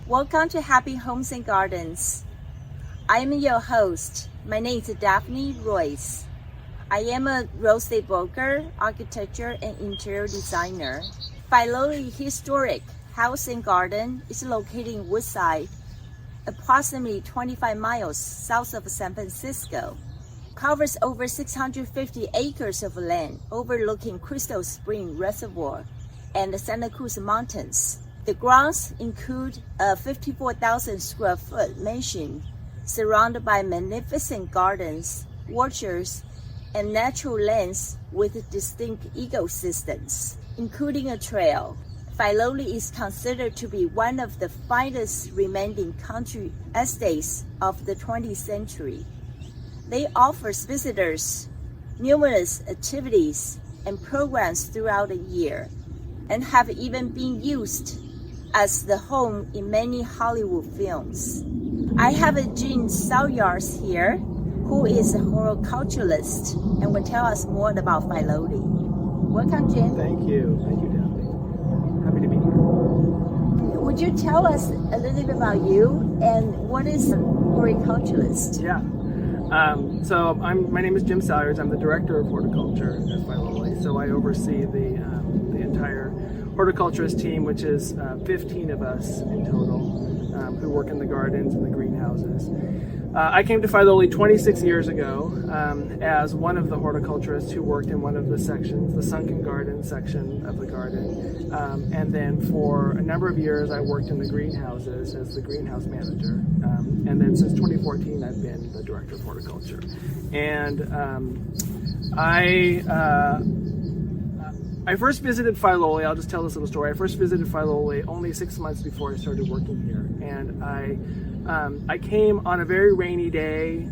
Welcome to Happy Homes and Gardens. I am your host. My name is Daphne Royse. I am a real estate broker, architecture, and interior designer. Filoli Historic House and Garden is located in Woodside, approximately 25 miles south of San Francisco. Covers over 650 acres of land overlooking Crystal Spring Reservoir and the Santa Cruz Mountains. The grounds include a 54,000 square foot mansion surrounded by magnificent gardens, orchards, and natural lands with distinct ecosystems, including a trail. Filoli is considered to be one of the finest remaining country estates of the 20th century. They offer visitors numerous activities and programs throughout the year, and have even been used as the home in many Hollywood films. I have Jim Salyards here, who is a horticulturist and will tell us more about Filoli. Welcome, Jim. Thank you, Daphne. Happy to be here. Would you tell us a little bit about you and what is a horticulturist? Yeah. My name is Jim Salyards. I'm the director of horticulture at Filoli. So I oversee the entire horticulturist team, which is 15 of us in total, who work in the gardens and the greenhouses. I came to Filoli 26 years ago as one of the horticulturists who worked in one of the sections, the sunken garden section of the garden. And then for a number of years, I worked in the greenhouses as the greenhouse manager. And then since 2014, I've been the director of horticulture. And I first visited Filoli. I'll just tell this little story. I first visited Filoli only 6 months before I started working here. And I came on a very rainy day.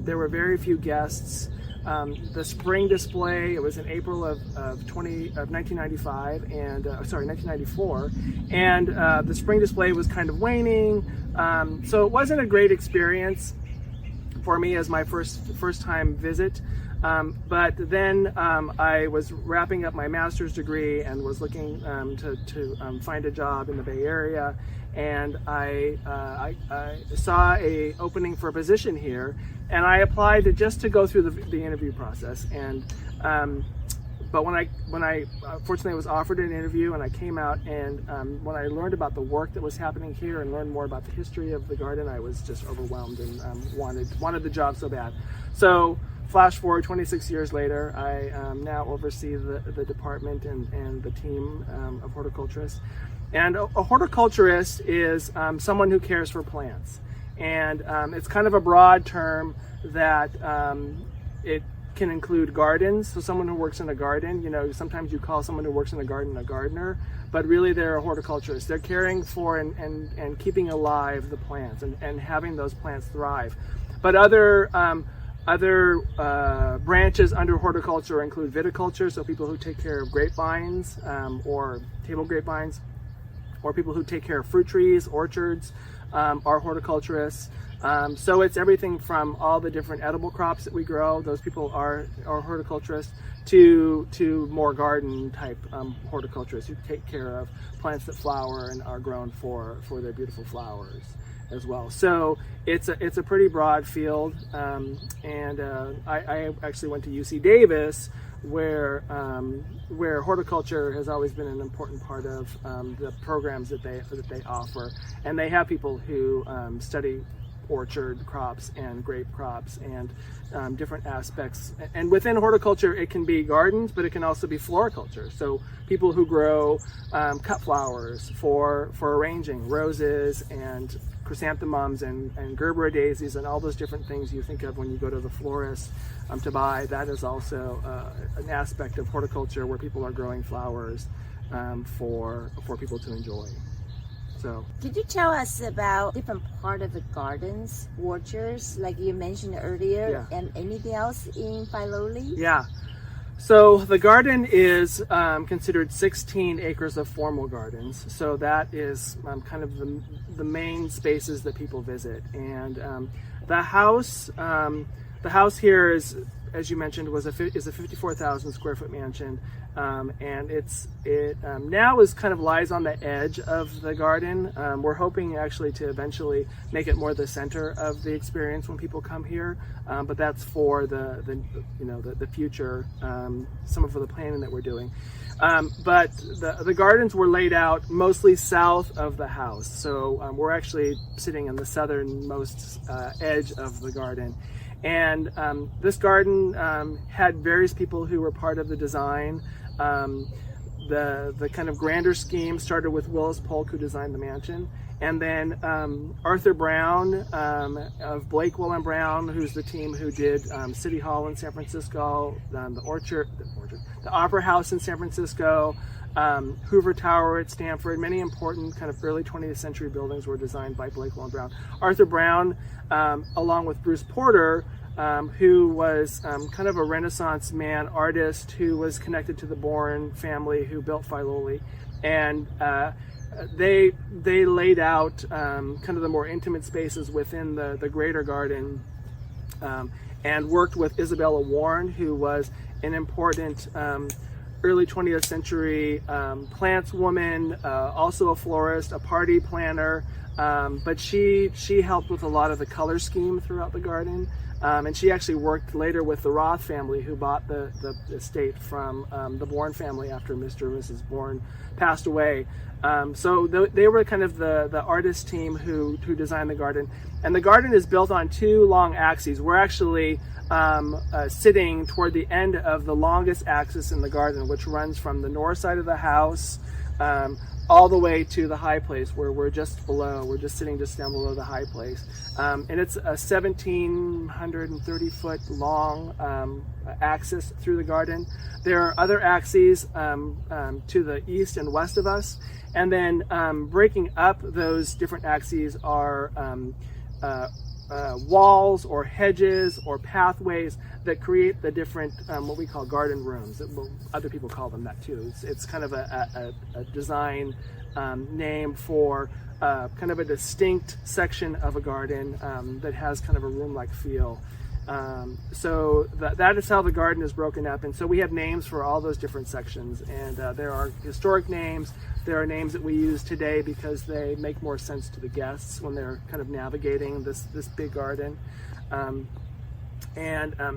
There were very few guests. The spring display, it was in April of 1995 and 1994, and the spring display was kind of waning, so it wasn't a great experience for me as my first time visit. But then I was wrapping up my master's degree and was looking to find a job in the Bay Area, and I saw a opening for a position here, and I applied just to go through the interview process. And but when I fortunately was offered an interview, and I came out, and when I learned about the work that was happening here and learned more about the history of the garden, I was just overwhelmed and wanted the job so bad. So flash forward 26 years later, I now oversee the department and the team of horticulturists. And a horticulturist is someone who cares for plants. And it's kind of a broad term that it can include gardens. So someone who works in a garden, sometimes you call someone who works in a garden a gardener, but really they're a horticulturist. They're caring for and keeping alive the plants and having those plants thrive. But other branches under horticulture include viticulture, so people who take care of grapevines or table grapevines, or people who take care of fruit trees, orchards, are horticulturists. So it's everything from all the different edible crops that we grow, those people are horticulturists, to more garden type horticulturists who take care of plants that flower and are grown for their beautiful flowers as well. So it's a pretty broad field, and I actually went to UC Davis, where horticulture has always been an important part of the programs that they offer, and they have people who study orchard crops and grape crops and different aspects. And within horticulture, it can be gardens, but it can also be floriculture. So people who grow cut flowers for arranging roses and chrysanthemums and Gerbera daisies and all those different things you think of when you go to the florist to buy. That is also an aspect of horticulture where people are growing flowers for people to enjoy. So, could you tell us about different part of the gardens, orchards, like you mentioned earlier, Yeah. and anything else in Filoli? Yeah. So the garden is considered 16 acres of formal gardens. So that is kind of the main spaces that people visit. And the house here is as you mentioned, is a 54,000 square foot mansion, and it now kind of lies on the edge of the garden. We're hoping actually to eventually make it more the center of the experience when people come here, but that's for the future. Some of the planning that we're doing. But the gardens were laid out mostly south of the house, so we're actually sitting in the southernmost edge of the garden. And this garden had various people who were part of the design. The kind of grander scheme started with Willis Polk, who designed the mansion, and then Arthur Brown of Blakewell and Brown, who's the team who did City Hall in San Francisco, the Opera House in San Francisco, Hoover Tower at Stanford. Many important kind of early 20th century buildings were designed by Blakewell and Brown. Arthur Brown, along with Bruce Porter, who was kind of a Renaissance man artist who was connected to the Bourne family who built Filoli, and they laid out kind of the more intimate spaces within the greater garden, and worked with Isabella Warren, who was an important early 20th century plants woman, also a florist, a party planner, but she helped with a lot of the color scheme throughout the garden. And she actually worked later with the Roth family, who bought the estate from the Bourne family after Mr. and Mrs. Bourne passed away. So they were kind of the artist team who designed the garden. And the garden is built on two long axes. We're actually sitting toward the end of the longest axis in the garden, which runs from the north side of the house all the way to the high place, where we're just below. We're just sitting just down below the high place. And it's a 1,730 foot long axis through the garden. There are other axes to the east and west of us. And then breaking up those different axes are walls or hedges or pathways that create the different what we call garden rooms. Other people call them that too. It's kind of a design name for kind of a distinct section of a garden that has kind of a room-like feel. So that is how the garden is broken up, and so we have names for all those different sections, and there are historic names. There are names that we use today because they make more sense to the guests when they're kind of navigating this big garden.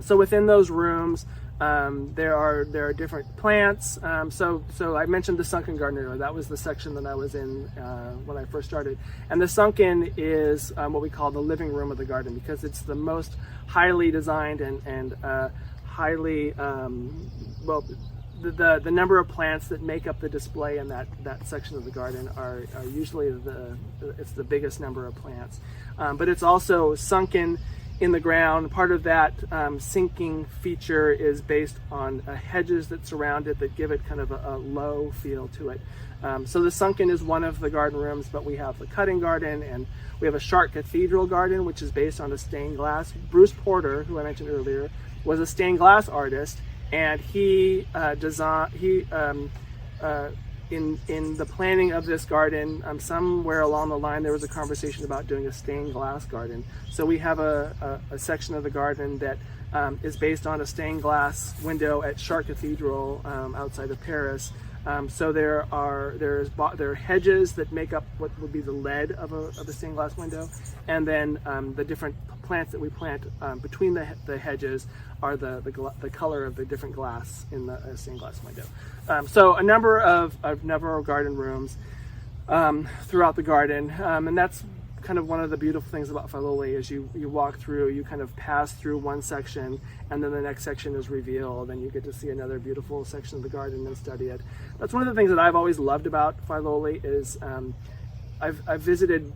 So within those rooms, there are different plants. So I mentioned the sunken garden earlier. That was the section that I was in when I first started. And the sunken is what we call the living room of the garden, because it's the most highly designed and highly the number of plants that make up the display in that section of the garden are usually it's the biggest number of plants. But it's also sunken in the ground. Part of that sinking feature is based on hedges that surround it that give it kind of a low feel to it. So the sunken is one of the garden rooms, but we have the cutting garden, and we have a Shark Cathedral garden, which is based on a stained glass. Bruce Porter, who I mentioned earlier, was a stained glass artist, and he in the planning of this garden, somewhere along the line there was a conversation about doing a stained glass garden. So we have a section of the garden that is based on a stained glass window at Shark Cathedral outside of Paris. So there are hedges that make up what would be the lead of a stained glass window, and then the different plants that we plant between the hedges are the color of the different glass in the stained glass window. So a number of garden rooms throughout the garden, and that's kind of one of the beautiful things about Filoli. Is you walk through, you kind of pass through one section, and then the next section is revealed, and you get to see another beautiful section of the garden and study it. That's one of the things that I've always loved about Filoli. Is I've visited,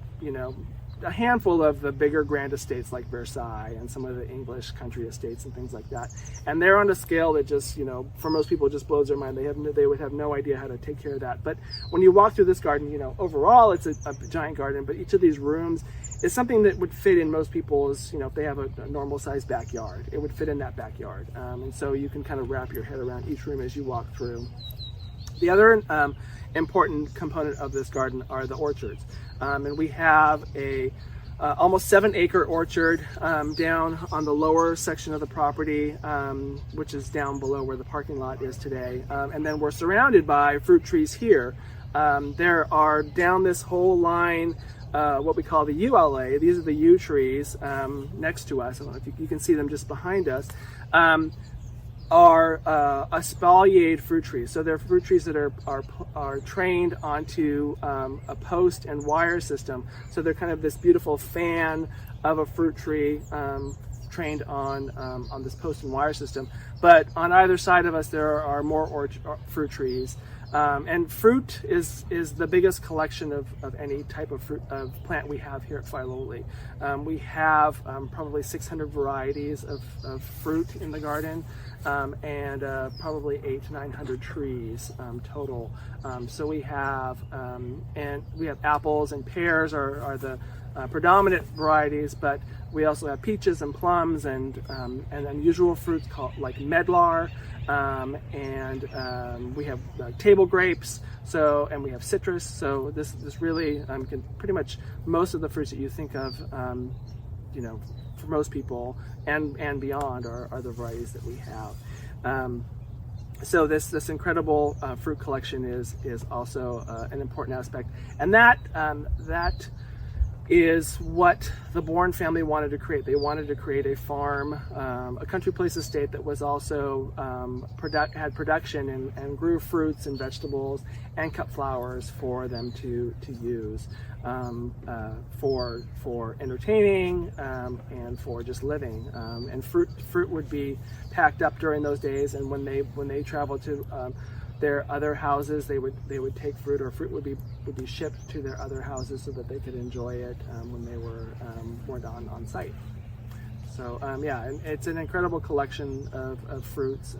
a handful of the bigger grand estates like Versailles and some of the English country estates and things like that, and they're on a scale that just, for most people, just blows their mind. They would have no idea how to take care of that. But when you walk through this garden, overall it's a giant garden, but each of these rooms is something that would fit in most people's, if they have a normal sized backyard, it would fit in that backyard, and so you can kind of wrap your head around each room as you walk through. The other important component of this garden are the orchards. And we have a almost 7-acre orchard down on the lower section of the property, which is down below where the parking lot is today. And then we're surrounded by fruit trees here. There are down this whole line what we call the ULA. These are the U trees next to us. I don't know if you can see them just behind us. Are espalier fruit trees. So they're fruit trees that are trained onto a post and wire system. So they're kind of this beautiful fan of a fruit tree trained on this post and wire system. But on either side of us there are more fruit trees. And fruit is the biggest collection of any type of fruit plant we have here at Filoli. We have probably 600 varieties of fruit in the garden, and probably 800 to 900 trees total. So we have apples and pears are the predominant varieties, but we also have peaches and plums and unusual fruits called like medlar. We have table grapes, and we have citrus. So this really can pretty much most of the fruits that you think of, for most people and beyond are the varieties that we have. So this incredible fruit collection is also an important aspect, and that is what the Bourne family wanted to create. They wanted to create a farm, a country place estate that was also had production and grew fruits and vegetables and cut flowers for them to use for entertaining and for just living. And fruit would be packed up during those days, and when they traveled to their other houses, they would take fruit, or fruit would be shipped to their other houses so that they could enjoy it when they weren't on site. So and it's an incredible collection of fruits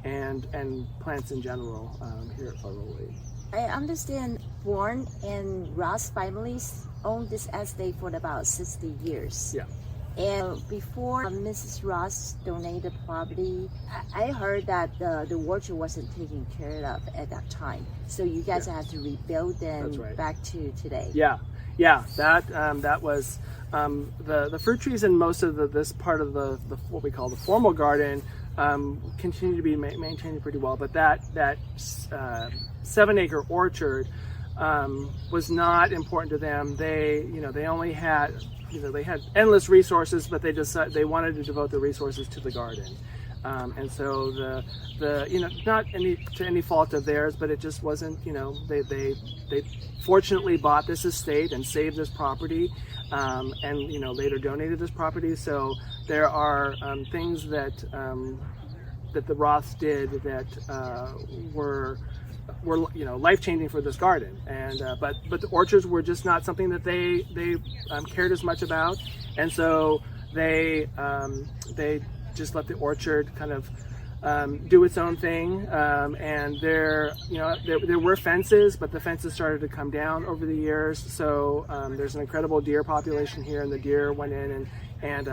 and plants in general here at Filoli. I understand Bourne and Ross families owned this estate for about 60 years. Yeah. And before Mrs. Ross donated property, I heard that the orchard wasn't taken care of at that time. So you guys had to rebuild them back to today. Yeah. That was the fruit trees in most of this part of the what we call the formal garden continue to be maintained pretty well. But that 7-acre orchard was not important to them. They only had. They had endless resources, but they wanted to devote the resources to the garden, and so not to any fault of theirs, but it just wasn't. They fortunately bought this estate and saved this property, and later donated this property. So there are things that the Roths did that were life-changing for this garden, and but the orchards were just not something that they cared as much about, and so they just let the orchard kind of do its own thing, and there were fences, but the fences started to come down over the years. So there's an incredible deer population here, and the deer went in, and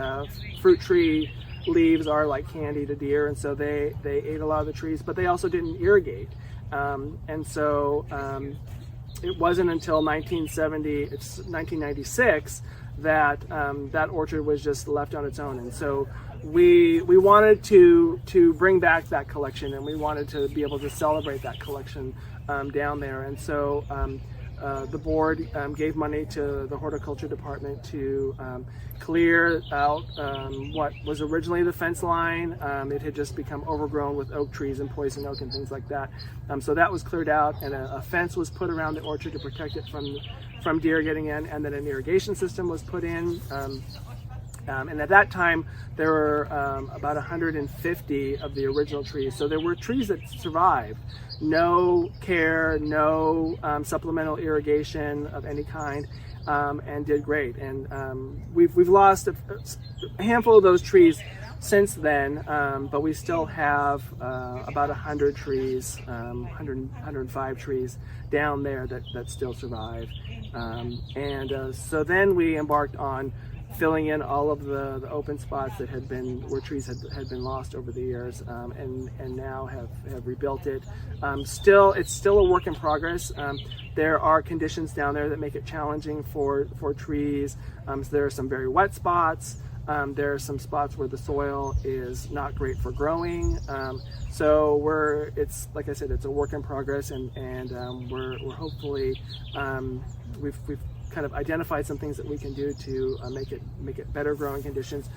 fruit tree leaves are like candy to deer, and so they ate a lot of the trees, but they also didn't irrigate. And so it wasn't until 1996 that that orchard was just left on its own. And so we wanted to bring back that collection, and we wanted to be able to celebrate that collection down there. And so the board gave money to the horticulture department to clear out what was originally the fence line. It had just become overgrown with oak trees and poison oak and things like that. So that was cleared out, and a fence was put around the orchard to protect it from deer getting in, and then an irrigation system was put in. And at that time, there were about 150 of the original trees. So there were trees that survived. No care, no supplemental irrigation of any kind, and did great. And we've lost a handful of those trees since then, but we still have about 100 trees, 105 trees down there that still survive. So then we embarked on filling in all of the open spots that had been where trees had been lost over the years, and now have rebuilt it. It's still a work in progress. There are conditions down there that make it challenging for trees. So there are some very wet spots. There are some spots where the soil is not great for growing. So it's like I said, it's a work in progress, and we're hopefully we've kind of identified some things that we can do to make it better growing conditions,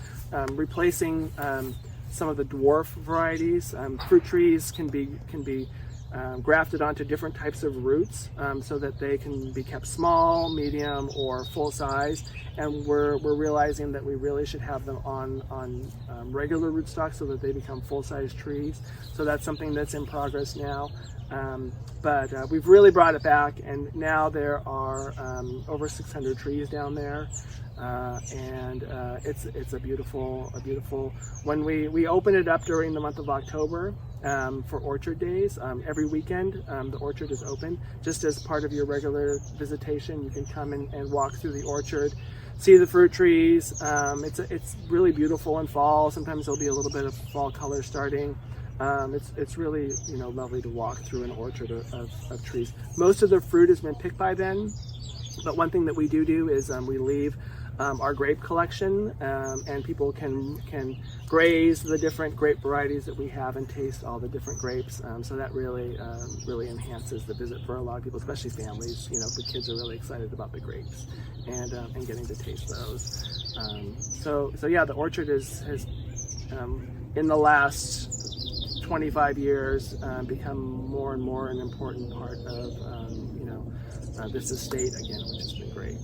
replacing some of the dwarf varieties. Fruit trees can be grafted onto different types of roots, so that they can be kept small, medium, or full size. And we're realizing that we really should have them on regular rootstocks so that they become full-size trees. So that's something that's in progress now. But we've really brought it back, and now there are over 600 trees down there, and it's a beautiful. When we open it up during the month of October for Orchard Days, every weekend the orchard is open. Just as part of your regular visitation, you can come and walk through the orchard, see the fruit trees. It's really beautiful in fall. Sometimes there'll be a little bit of fall color starting. It's really lovely to walk through an orchard of trees. Most of the fruit has been picked by then, but one thing that we do is we leave our grape collection, and people can graze the different grape varieties that we have and taste all the different grapes. So that really enhances the visit for a lot of people, especially families. The kids are really excited about the grapes and getting to taste those. So yeah, the orchard has in the last 25 years become more and more an important part of this estate again, which has been great.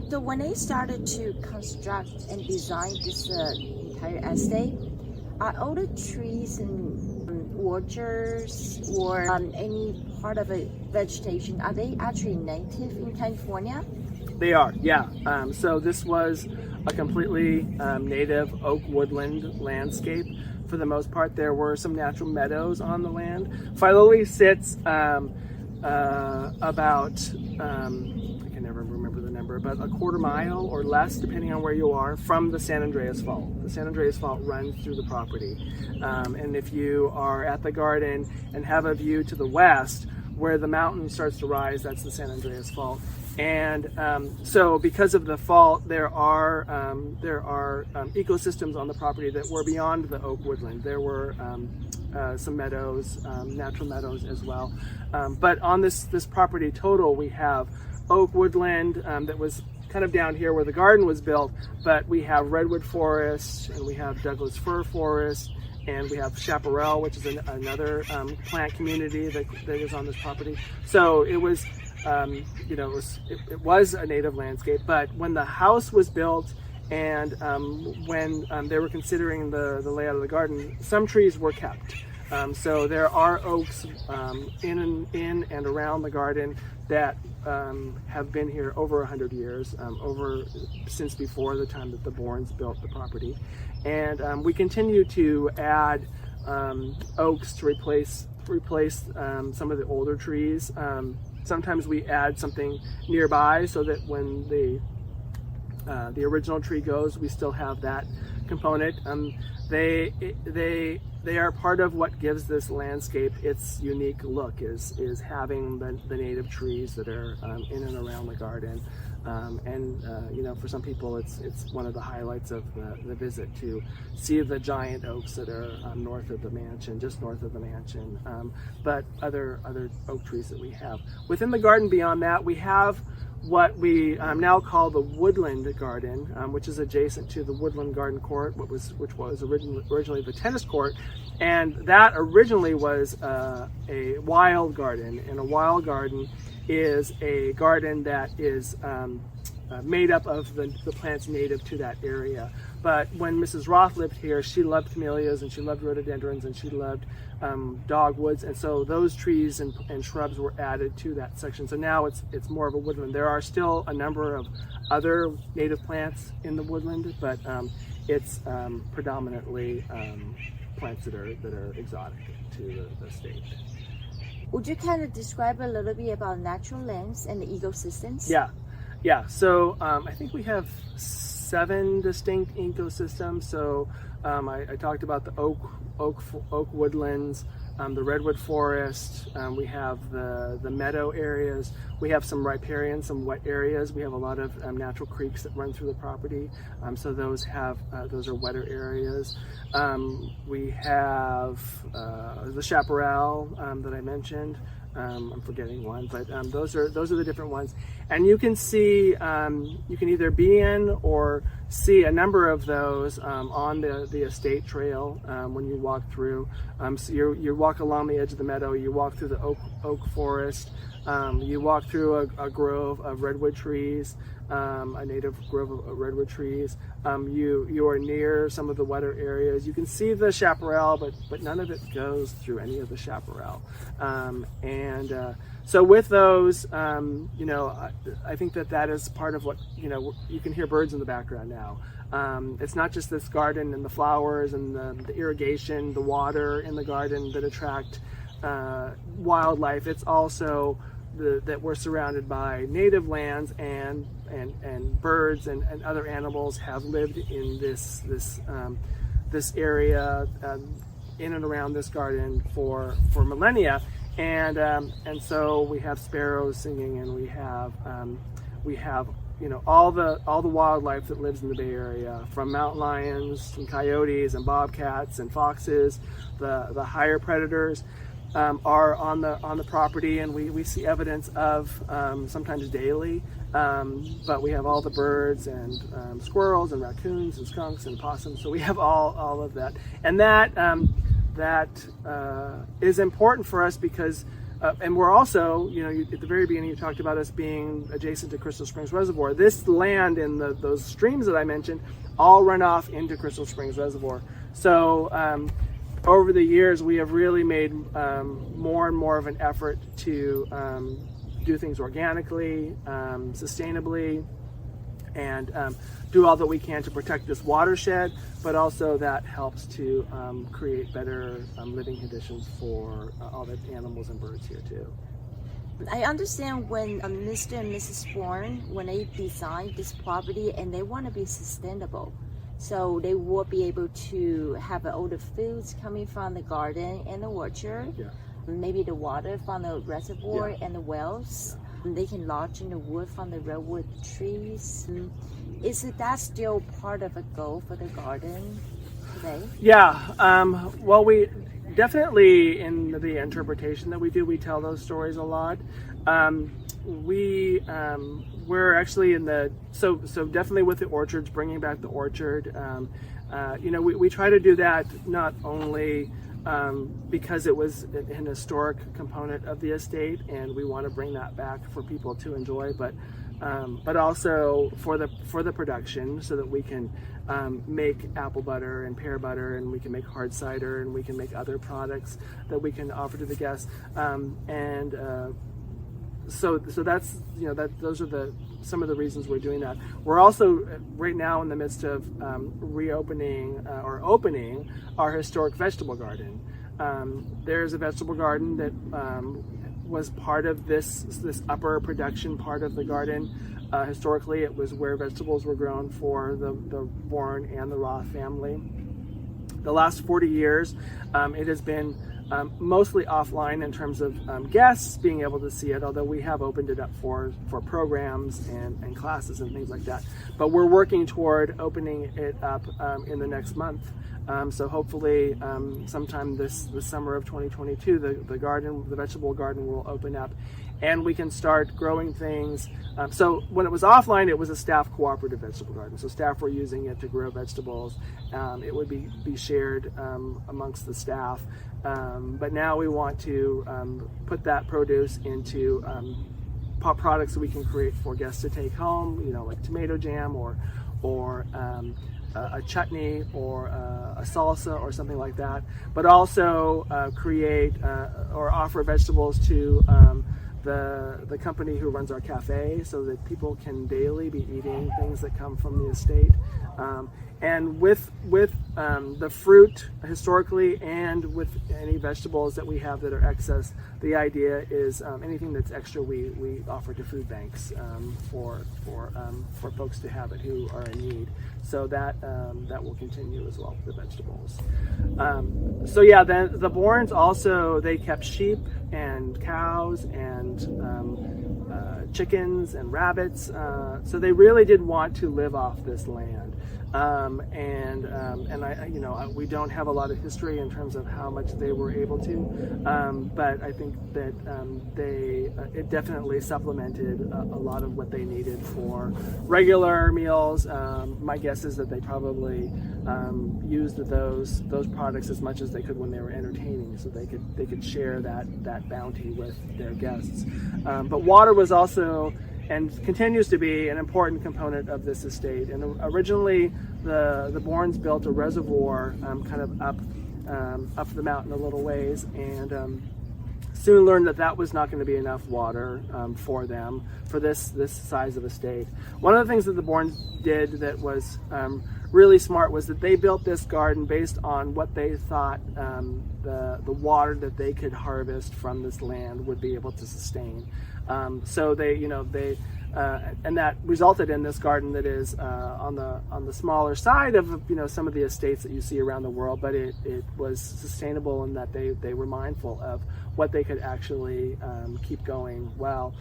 So when they started to construct and design this entire estate, are all the trees and orchards or any part of a vegetation, are they actually native in California? They are, yeah. So this was a completely native oak woodland landscape. For the most part, there were some natural meadows on the land. Filoli sits about, I can never remember the number, but a quarter mile or less, depending on where you are, from the San Andreas Fault. The San Andreas Fault runs through the property. And if you are at the garden and have a view to the west, where the mountain starts to rise, that's the San Andreas Fault. And so because of the fault, there are ecosystems on the property that were beyond the oak woodland. There were some meadows, natural meadows as well. But on this property total, we have oak woodland that was kind of down here where the garden was built, but we have redwood forest, and we have Douglas fir forest, and we have chaparral, which is another plant community that is on this property. So it was it was a native landscape, but when the house was built and when they were considering the layout of the garden, some trees were kept. So there are oaks in and around the garden that have been here over 100 years, since before the time that the Bournes built the property. And we continue to add oaks to replace some of the older trees. Sometimes we add something nearby so that when the original tree goes, we still have that component. They are part of what gives this landscape its unique look, is having the native trees that are in and around the garden. For some people, it's one of the highlights of the visit to see the giant oaks that are north of the mansion, just north of the mansion, but other oak trees that we have. Within the garden beyond that, we have what we now call the Woodland Garden, which is adjacent to the Woodland Garden Court, which was originally the tennis court. And that originally was a wild garden, and a wild garden is a garden that is made up of the plants native to that area. But when Mrs. Roth lived here, she loved camellias, and she loved rhododendrons, and she loved dogwoods, and so those trees and shrubs were added to that section. So now it's more of a woodland. There are still a number of other native plants in the woodland, but it's predominantly plants that are exotic to the state. Would you kind of describe a little bit about natural lands and the ecosystems? Yeah. So I think we have 7 distinct ecosystems. So I talked about the oak woodlands, the redwood forest. We have the meadow areas. We have some riparian, some wet areas. We have a lot of natural creeks that run through the property. So those are wetter areas. We have the chaparral that I mentioned. I'm forgetting one, but those are the different ones. And you can see, you can either be in or see a number of those on the estate trail when you walk through. So you walk along the edge of the meadow, you walk through the oak forest, you walk through a grove of redwood trees, a native grove of redwood trees. You are near some of the wetter areas. You can see the chaparral, but none of it goes through any of the chaparral. So with those, I think that is part of what, you can hear birds in the background now. It's not just this garden and the flowers and the irrigation, the water in the garden that attract wildlife. It's also that we're surrounded by native lands, and birds and other animals have lived in this area in and around this garden for millennia. And so we have sparrows singing, and we have all the wildlife that lives in the Bay Area, from mountain lions and coyotes and bobcats and foxes. The higher predators are on the property, and we see evidence of sometimes daily. But we have all the birds and squirrels and raccoons and skunks and possums. So we have all of that, and that is important for us because, and we're also, at the very beginning you talked about us being adjacent to Crystal Springs Reservoir. This land and those streams that I mentioned all run off into Crystal Springs Reservoir. So over the years we have really made more and more of an effort to do things organically, sustainably, and do all that we can to protect this watershed, but also that helps to create better living conditions for all the animals and birds here too. I understand when Mr. and Mrs. Bourne, when they designed this property and they want to be sustainable, so they will be able to have all the foods coming from the garden and the orchard, maybe the water from the reservoir and the wells. They can lodge in the wood from the redwood trees. Is that still part of a goal for the garden today? Yeah, well, we definitely, in the interpretation that we do, we tell those stories a lot. We're actually so definitely with the orchards, bringing back the orchard. We try to do that not only because it was an historic component of the estate, and we want to bring that back for people to enjoy, but also for the production, so that we can make apple butter and pear butter, and we can make hard cider, and we can make other products that we can offer to the guests. So that's those are some of the reasons we're doing that. We're also right now in the midst of reopening or opening our historic vegetable garden. There's a vegetable garden that was part of this upper production part of the garden. Historically, it was where vegetables were grown for the Bourne and the Roth family. The last 40 years, it has been mostly offline in terms of guests being able to see it, although we have opened it up for programs and classes and things like that. But we're working toward opening it up in the next month. So hopefully sometime this summer of 2022, the vegetable garden will open up, and we can start growing things. So when it was offline, it was a staff cooperative vegetable garden. So staff were using it to grow vegetables. It would be shared amongst the staff. But now we want to put that produce into products that we can create for guests to take home, like tomato jam or a chutney or a salsa or something like that, but also create or offer vegetables to the company who runs our cafe, so that people can daily be eating things that come from the estate. And with the fruit historically, and with any vegetables that we have that are excess, the idea is anything that's extra we offer to food banks for folks to have it who are in need. So that will continue as well with the vegetables. So yeah, then the Bournes also, they kept sheep and cows and chickens and rabbits. So they really did want to live off this land. And I, we don't have a lot of history in terms of how much they were able to, but I think that it definitely supplemented a lot of what they needed for regular meals. My guess is that they probably used those products as much as they could when they were entertaining, so they could share that bounty with their guests. But water was also, and continues to be, an important component of this estate. And originally, the Bournes built a reservoir kind of up the mountain a little ways, and soon learned that was not going to be enough water for them for this size of estate. One of the things that the Bournes did that was really smart was that they built this garden based on what they thought the water that they could harvest from this land would be able to sustain. So they and that resulted in this garden that is on the smaller side of some of the estates that you see around the world, but it was sustainable in that they were mindful of what they could actually keep going well.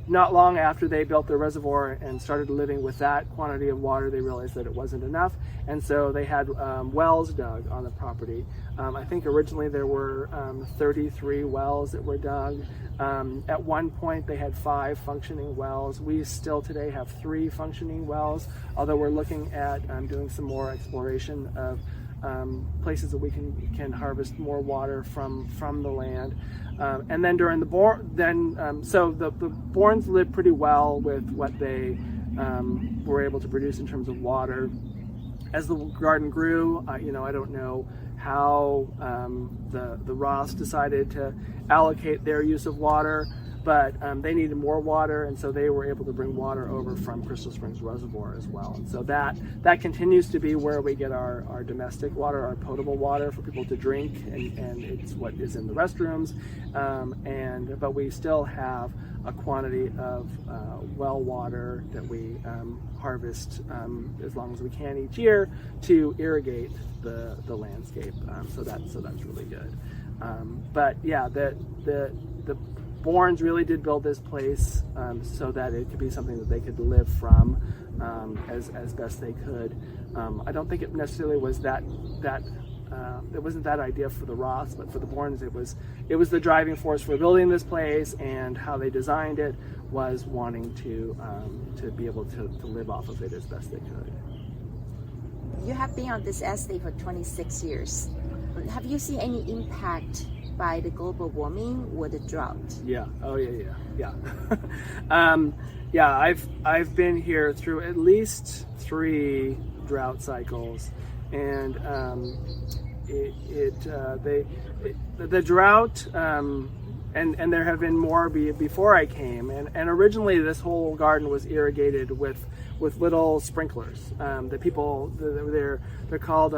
Not long after they built their reservoir and started living with that quantity of water, they realized that it wasn't enough, and so they had wells dug on the property. I think originally there were 33 wells that were dug. At one point they had 5 functioning wells. We still today have 3 functioning wells, although we're looking at doing some more exploration of places that we can harvest more water from the land. And then during so the Bournes lived pretty well with what they were able to produce in terms of water. As the garden grew, I don't know how the Ross decided to allocate their use of water, but they needed more water, and so they were able to bring water over from Crystal Springs Reservoir as well. And so that continues to be where we get our domestic water, our potable water for people to drink, and it's what is in the restrooms. But we still have a quantity of well water that we harvest as long as we can each year to irrigate the landscape. So that's really good. But yeah, the Bournes really did build this place so that it could be something that they could live from as best they could. I don't think it necessarily was that it wasn't that idea for the Roths, but for the Bournes it was the driving force for building this place, and how they designed it was wanting to be able to live off of it as best they could. You have been on this estate for 26 years. Have you seen any impact by the global warming or the drought? Yeah. Oh yeah. Yeah. I've been here through at least 3 drought cycles, and the drought, and there have been more before I came, and originally this whole garden was irrigated with little sprinklers. They're called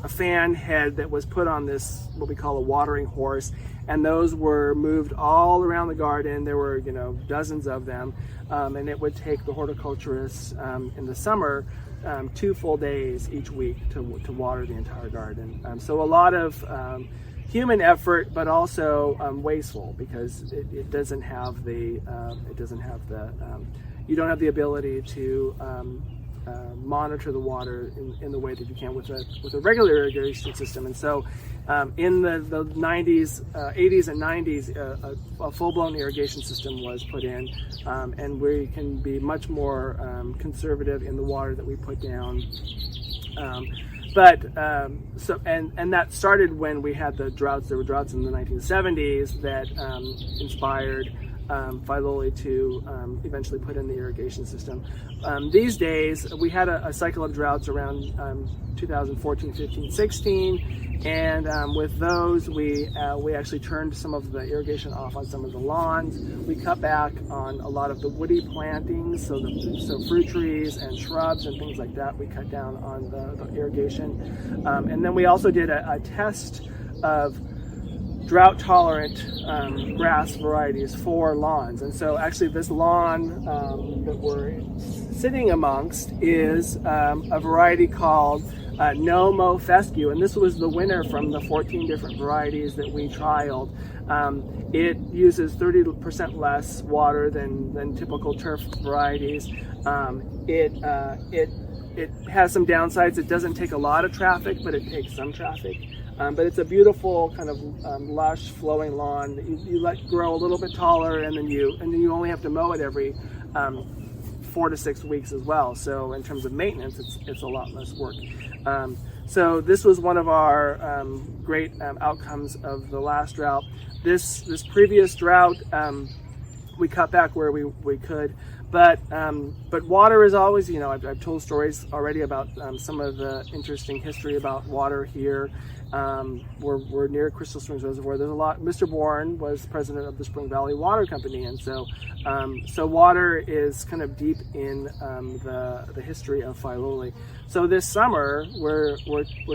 a fan head that was put on this, what we call a watering horse, and those were moved all around the garden. There were dozens of them, and it would take the horticulturists in the summer 2 full days each week to water the entire garden. So a lot of human effort, but also wasteful, because it doesn't have the you don't have the ability to monitor the water in the way that you can with a regular irrigation system. And so in the 90s, 80s and 90s, a full-blown irrigation system was put in, and we can be much more conservative in the water that we put down. And that started when we had the droughts. There were droughts in the 1970s that inspired Filoli to eventually put in the irrigation system. These days, we had a cycle of droughts around 2014, 15, 16, And with those, we actually turned some of the irrigation off on some of the lawns. We cut back on a lot of the woody plantings, so fruit trees and shrubs and things like that. We cut down on the irrigation. And then we also did a test of drought-tolerant grass varieties for lawns. And so actually this lawn that we're sitting amongst is a variety called No Mo Fescue, and this was the winner from the 14 different varieties that we trialed. It uses 30% less water than typical turf varieties. It has some downsides. It doesn't take a lot of traffic, but it takes some traffic. But it's a beautiful kind of lush, flowing lawn that you let grow a little bit taller, and then you only have to mow it every 4 to 6 weeks as well. So in terms of maintenance, it's a lot less work. So this was one of our great outcomes of the last drought. This previous drought, we cut back where we could, but water is always, I've told stories already about some of the interesting history about water here. We're near Crystal Spring Reservoir. There's a lot. Mr. Bourne was president of the Spring Valley Water Company, and so water is kind of deep in the history of Filoli. So this summer we're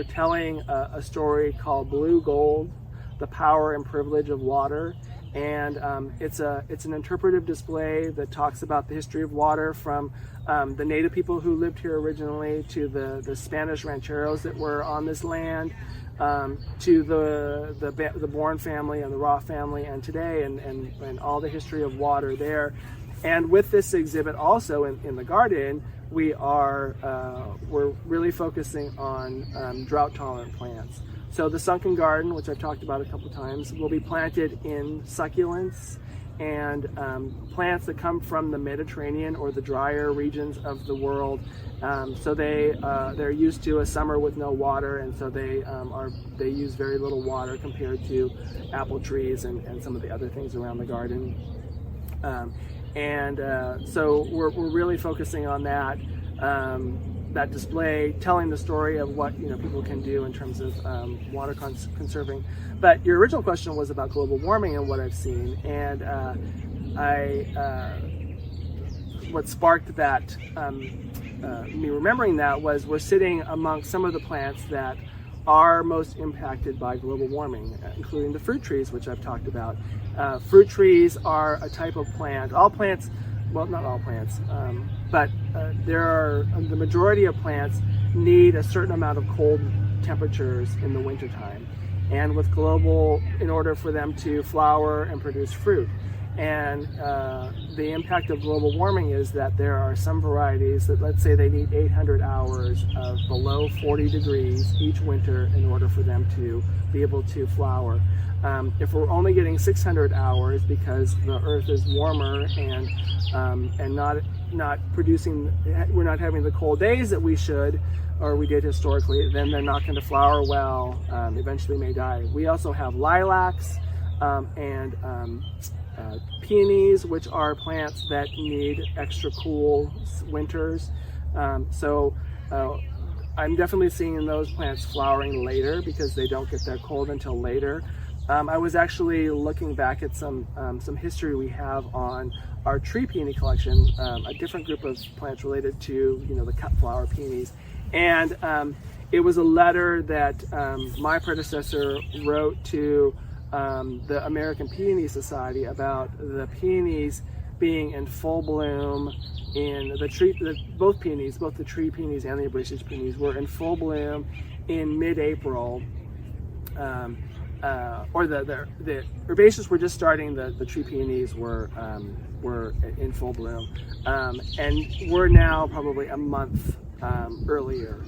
telling a story called Blue Gold: The Power and Privilege of Water. And it's an interpretive display that talks about the history of water from the native people who lived here originally to the Spanish rancheros that were on this land, to the Bourne family and the Raw family, and today, and all the history of water there. And with this exhibit also in the garden, we're really focusing on drought-tolerant plants. So the sunken garden, which I've talked about a couple times, will be planted in succulents and plants that come from the Mediterranean or the drier regions of the world. So they're used to a summer with no water, and so they use very little water compared to apple trees and some of the other things around the garden. So we're really focusing on that display, telling the story of what people can do in terms of water conserving. But your original question was about global warming and what I've seen, and what sparked that me remembering that was we're sitting among some of the plants that are most impacted by global warming, including the fruit trees, which I've talked about. Fruit trees are a type of plant. All plants, well, not all plants, but the majority of plants need a certain amount of cold temperatures in the wintertime, and in order for them to flower and produce fruit. And the impact of global warming is that there are some varieties that, let's say, they need 800 hours of below 40 degrees each winter in order for them to be able to flower. If we're only getting 600 hours because the earth is warmer and not producing, we're not having the cold days that we should or we did historically, then they're not going to flower well, eventually may die. We also have lilacs and peonies, which are plants that need extra cool winters. So I'm definitely seeing those plants flowering later because they don't get their cold until later. I was actually looking back at some history we have on our tree peony collection, a different group of plants related to the cut flower peonies, and it was a letter that my predecessor wrote to the American Peony Society about the peonies being in full bloom in the tree. Both the tree peonies and the herbaceous peonies were in full bloom in mid-April. Or the herbaceous were just starting. The tree peonies were in full bloom, and we're now probably a month earlier.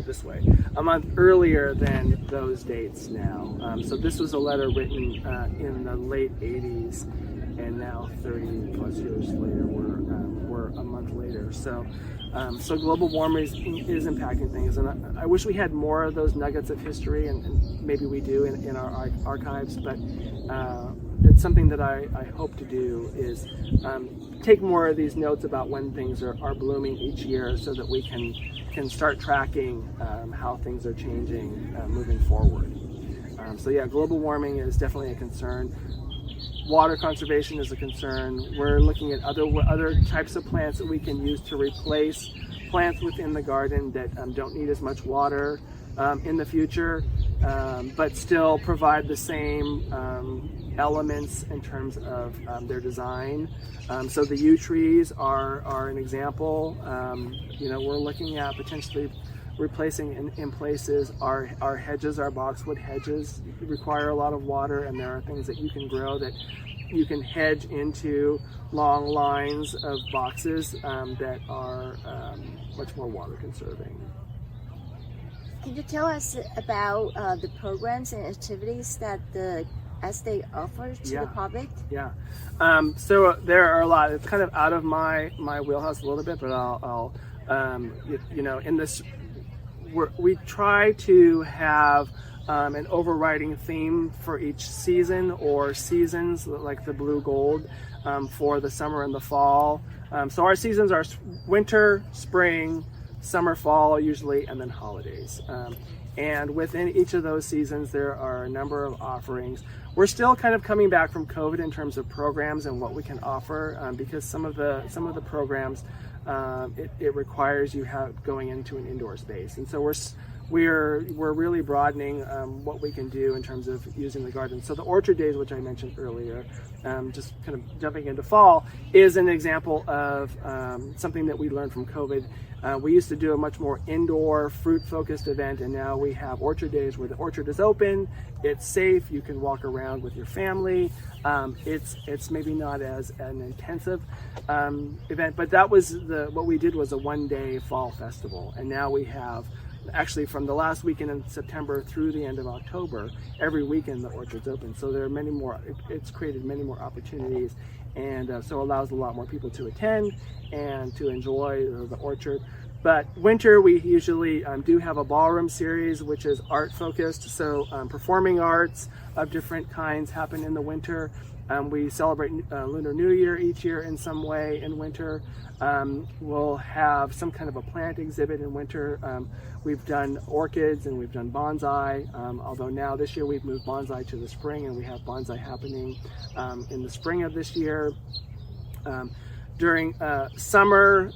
This way, a month earlier than those dates now. So this was a letter written in the late 80s, and now 30 plus years later, we're a month later. So global warming is impacting things, and I wish we had more of those nuggets of history, and maybe we do in our archives, but it's something that I hope to do is take more of these notes about when things are blooming each year, so that we can start tracking how things are changing moving forward. So yeah, global warming is definitely a concern. Water conservation is a concern. We're looking at other types of plants that we can use to replace plants within the garden that don't need as much water in the future, but still provide the same elements in terms of their design. So the yew trees are an example. We're looking at potentially replacing in places our hedges, our boxwood hedges require a lot of water, and there are things that you can grow that you can hedge into long lines of boxes that are much more water conserving. Can you tell us about the programs and activities that the estate offers to the public? Yeah. So there are a lot. It's kind of out of my wheelhouse a little bit, but I'll in this, we try to have an overriding theme for each season or seasons, like the blue gold, for the summer and the fall. So our seasons are winter, spring, summer, fall usually, and then holidays. And within each of those seasons, there are a number of offerings. We're still kind of coming back from COVID in terms of programs and what we can offer, because some of the programs, it requires you going into an indoor space, and so we're really broadening what we can do in terms of using the garden. So the orchard days, which I mentioned earlier, just kind of jumping into fall, is an example of something that we learned from COVID. We used to do a much more indoor fruit-focused event, and now we have orchard days where the orchard is open, it's safe, you can walk around with your family. It's maybe not as an intensive event, but that was what we did was a one-day fall festival, and now we have, actually from the last weekend in September through the end of October, every weekend the orchard's open. So there are many more, it's created many more opportunities, and so allows a lot more people to attend and to enjoy the orchard. But winter, we usually do have a ballroom series, which is art focused. So performing arts of different kinds happen in the winter. We celebrate Lunar New Year each year in some way in winter. We'll have some kind of a plant exhibit in winter. We've done orchids and we've done bonsai, although now this year we've moved bonsai to the spring, and we have bonsai happening in the spring of this year. During summer,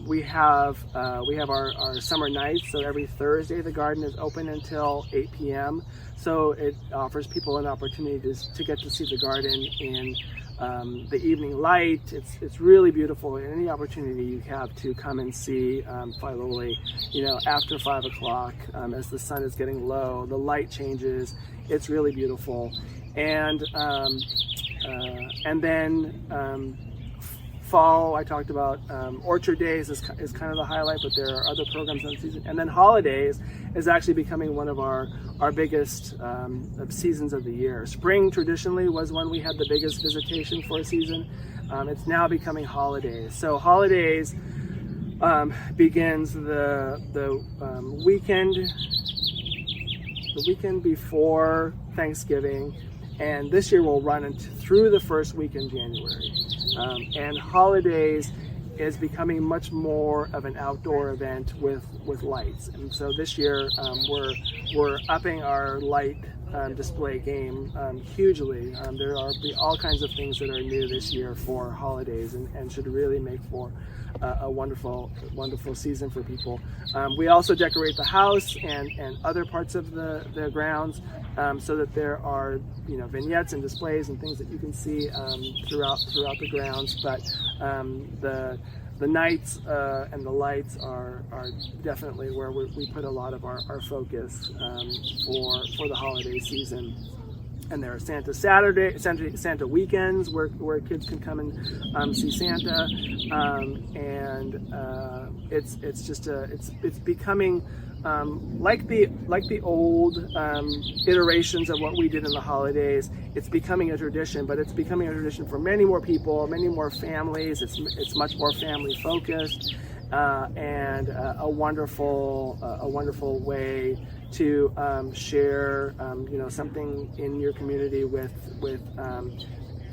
we have our summer nights. So every Thursday the garden is open until 8 p.m. So it offers people an opportunity to get to see the garden in the evening light. It's really beautiful. Any opportunity you have to come and see Filoli, after 5 o'clock, as the sun is getting low, the light changes. It's really beautiful. And then fall, I talked about orchard days is kind of the highlight, but there are other programs on the season. And then holidays is actually becoming one of our biggest seasons of the year. Spring traditionally was when we had the biggest visitation for a season. It's now becoming holidays. So holidays begins the weekend before Thanksgiving, and this year will run through the first week in January. And holidays is becoming much more of an outdoor event with lights. And so this year we're upping our light display game hugely. There are all kinds of things that are new this year for holidays, and should really make for a wonderful season for people. We also decorate the house and other parts of the grounds, so that there are vignettes and displays and things that you can see throughout the grounds. But the nights and the lights are definitely where we put a lot of our focus for the holiday season. And there are Santa weekends where kids can come and see Santa, and it's becoming like the old iterations of what we did in the holidays. It's becoming a tradition, but it's becoming a tradition for many more people, many more families. It's much more family focused, and a wonderful way to share something in your community with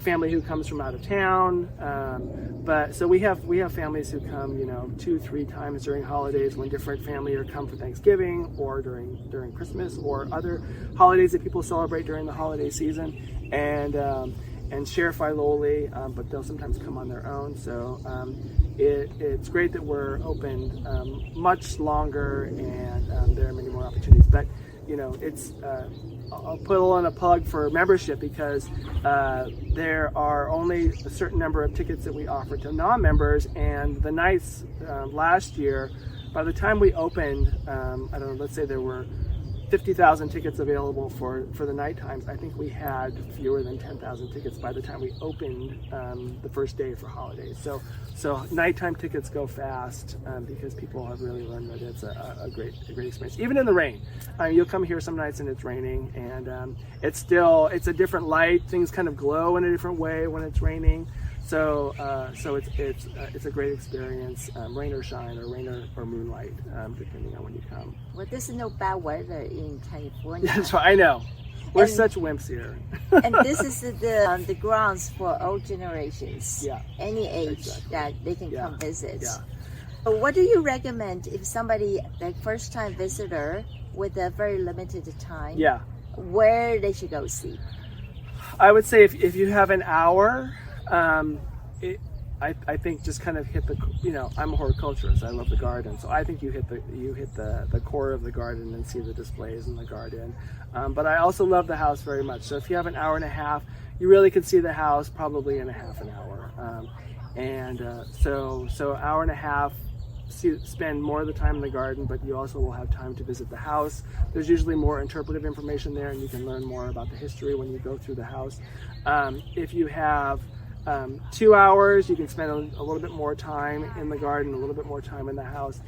family who comes from out of town. But so we have families who come, 2-3 times during holidays when different family come for Thanksgiving or during Christmas or other holidays that people celebrate during the holiday season, and share Filoli, but they'll sometimes come on their own. So it's great that we're open much longer, and there are many more opportunities. But it's I'll put in a plug for membership, because there are only a certain number of tickets that we offer to non-members, and the nights last year, by the time we opened, I don't know, let's say there were 50,000 tickets available for the night times. I think we had fewer than 10,000 tickets by the time we opened the first day for holidays. So nighttime tickets go fast, because people have really learned that it's a great experience, even in the rain. You'll come here some nights and it's raining, and it's a different light. Things kind of glow in a different way when it's raining. So it's a great experience, rain or shine, or rain or moonlight, depending on when you come. Well, there's no bad weather in California. That's right. I know. We're such wimps here. And this is the grounds for all generations. Yeah. Any age Exactly. that they can come visit. Yeah. So what do you recommend if somebody, like first time visitor with a very limited time? Yeah. Where they should go see? I would say if you have an hour, I think just kind of hit the, I'm a horticulturist. I love the garden, so I think you hit the core of the garden and see the displays in the garden. But I also love the house very much. So if you have an hour and a half, you really could see the house probably in a half an hour. So hour and a half. Spend more of the time in the garden, but you also will have time to visit the house. There's usually more interpretive information there, and you can learn more about the history when you go through the house. If you have 2 hours, you can spend a little bit more time in the garden, a little bit more time in the house.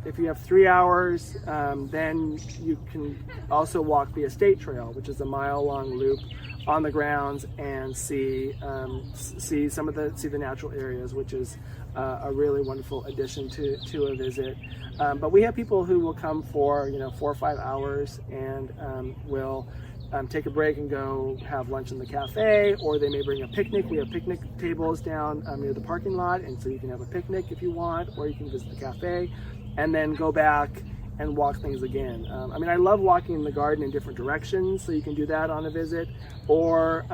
If you have 3 hours, then you can also walk the estate trail, which is a mile-long loop on the grounds, and see the natural areas, which is a really wonderful addition to a visit. But we have people who will come for 4 or 5 hours, and will take a break and go have lunch in the cafe, or they may bring a picnic. We have picnic tables down near the parking lot, and so you can have a picnic if you want, or you can visit the cafe and then go back and walk things again. I love walking in the garden in different directions, so you can do that on a visit, or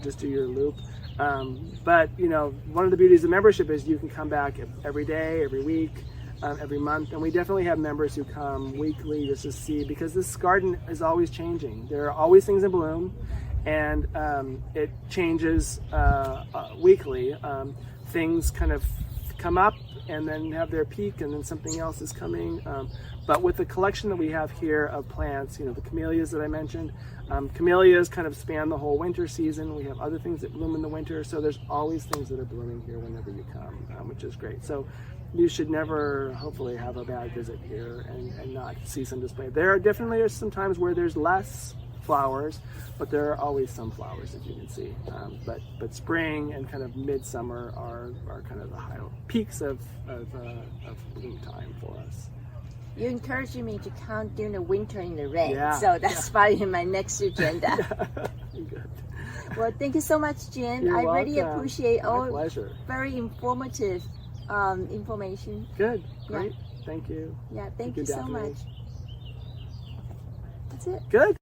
just do your loop. But one of the beauties of membership is you can come back every day, every week, every month, and we definitely have members who come weekly just to see, because this garden is always changing. There are always things in bloom, and it changes weekly. Things kind of come up and then have their peak, and then something else is coming. But with the collection that we have here of plants, the camellias that I mentioned, camellias kind of span the whole winter season. We have other things that bloom in the winter, so there's always things that are blooming here whenever you come, which is great. So you should never, hopefully, have a bad visit here and not see some display. There are definitely some times where there's less flowers, but there are always some flowers that you can see. But spring and kind of midsummer are kind of the high peaks of bloom time for us. You're encouraging me to come during the winter in the rain, Yeah, so that's probably in my next agenda. Good. Well, thank you so much, Jim. You're I really welcome. appreciate My all pleasure. very informative information. Good. Yeah. Great. Thank you. Yeah, thank you so Daphne. much. That's it. Good.